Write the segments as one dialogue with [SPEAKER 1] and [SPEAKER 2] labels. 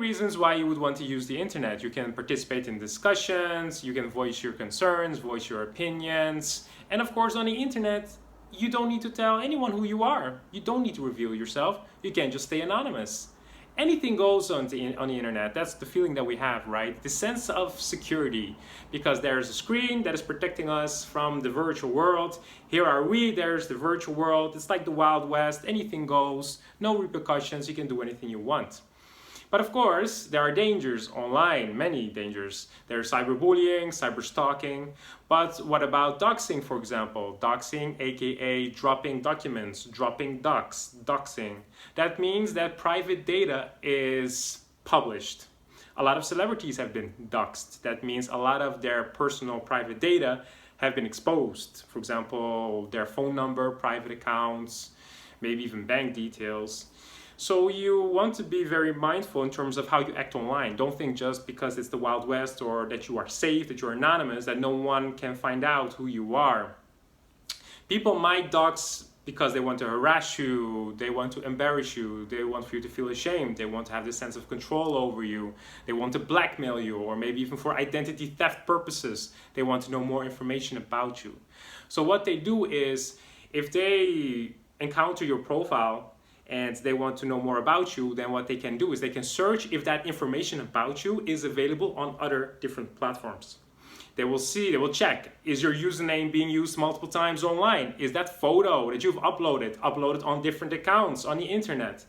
[SPEAKER 1] reasons why you would want to use the internet. You can participate in discussions, you can voice your concerns, voice your opinions, and of course on the internet, you don't need to tell anyone who you are. You don't need to reveal yourself. You can just stay anonymous. Anything goes on the internet. That's the feeling that we have, right? The sense of security, because there's a screen that is protecting us from the virtual world. Here are we, there's the virtual world. It's like the Wild West. Anything goes, no repercussions. You can do anything you want. But of course, there are dangers online, many dangers. There's cyberbullying, cyberstalking. But what about doxing, for example? Doxing, aka dropping documents, dropping doxing. That means that private data is published. A lot of celebrities have been doxed. That means a lot of their personal private data have been exposed. For example, their phone number, private accounts, maybe even bank details. So you want to be very mindful in terms of how you act online. Don't think just because it's the Wild West or that you are safe, that you're anonymous, that no one can find out who you are. People might dox because they want to harass you, they want to embarrass you, they want for you to feel ashamed, they want to have this sense of control over you, they want to blackmail you, or maybe even for identity theft purposes, they want to know more information about you. So what they do is, if they encounter your profile, and they want to know more about you, then what they can do is they can search if that information about you is available on other different platforms. They will see, they will check, is your username being used multiple times online? Is that photo that you've uploaded on different accounts on the internet?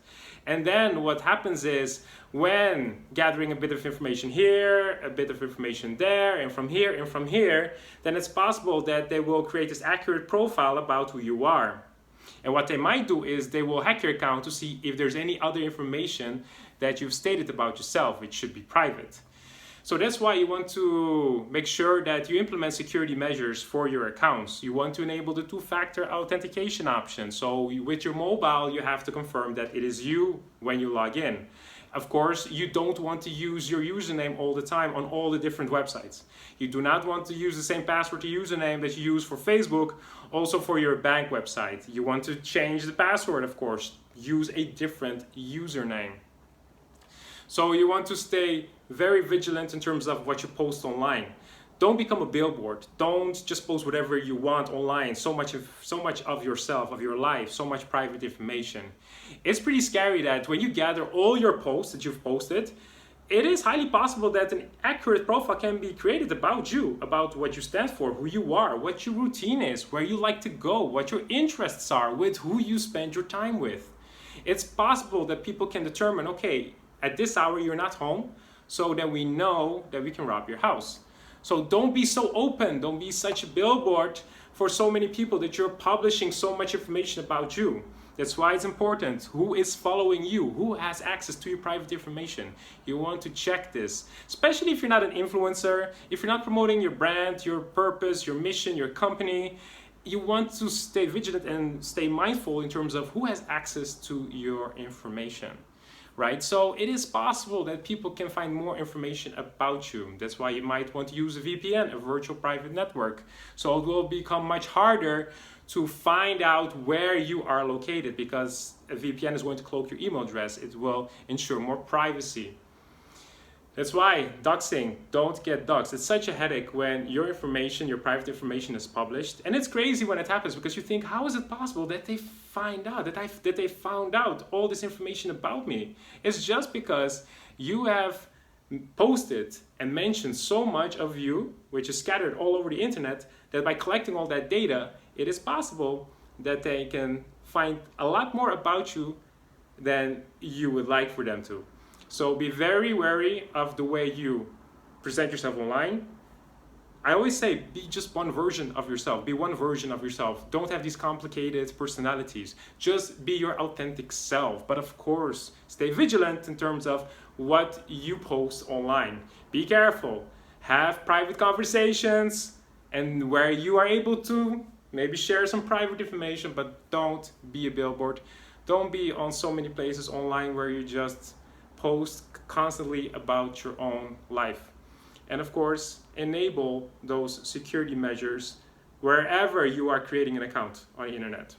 [SPEAKER 1] And then what happens is, when gathering a bit of information here, a bit of information there, and from here, then it's possible that they will create this accurate profile about who you are. And what they might do is they will hack your account to see if there's any other information that you've stated about yourself, which should be private. So that's why you want to make sure that you implement security measures for your accounts. You want to enable the two-factor authentication option. So with your mobile, you have to confirm that it is you when you log in. Of course, you don't want to use your username all the time on all the different websites. You do not want to use the same password to username that you use for Facebook, also for your bank website. You want to change the password, of course. Use a different username. So you want to stay very vigilant in terms of what you post online. Don't become a billboard. Don't just post whatever you want online. So much of yourself, of your life, so much private information. It's pretty scary that when you gather all your posts that you've posted, it is highly possible that an accurate profile can be created about you, about what you stand for, who you are, what your routine is, where you like to go, what your interests are, with who you spend your time with. It's possible that people can determine, okay, at this hour you're not home, so that we know that we can rob your house. So don't be so open, don't be such a billboard for so many people that you're publishing so much information about you. That's why it's important. Who is following you? Who has access to your private information? You want to check this, especially if you're not an influencer, if you're not promoting your brand, your purpose, your mission, your company. You want to stay vigilant and stay mindful in terms of who has access to your information. Right? So it is possible that people can find more information about you. That's why you might want to use a VPN, a virtual private network. So it will become much harder to find out where you are located, because a VPN is going to cloak your email address. It will ensure more privacy. That's why doxing, don't get doxed. It's such a headache when your information, your private information is published. And it's crazy when it happens, because you think, how is it possible that they find out, that they found out all this information about me? It's just because you have posted and mentioned so much of you, which is scattered all over the internet, that by collecting all that data, it is possible that they can find a lot more about you than you would like for them to. So be very wary of the way you present yourself online. I always say, be just one version of yourself. Be one version of yourself. Don't have these complicated personalities. Just be your authentic self. But of course, stay vigilant in terms of what you post online. Be careful. Have private conversations, and where you are able to, maybe share some private information, but don't be a billboard. Don't be on so many places online where you just post constantly about your own life. And of course, enable those security measures wherever you are creating an account on the internet.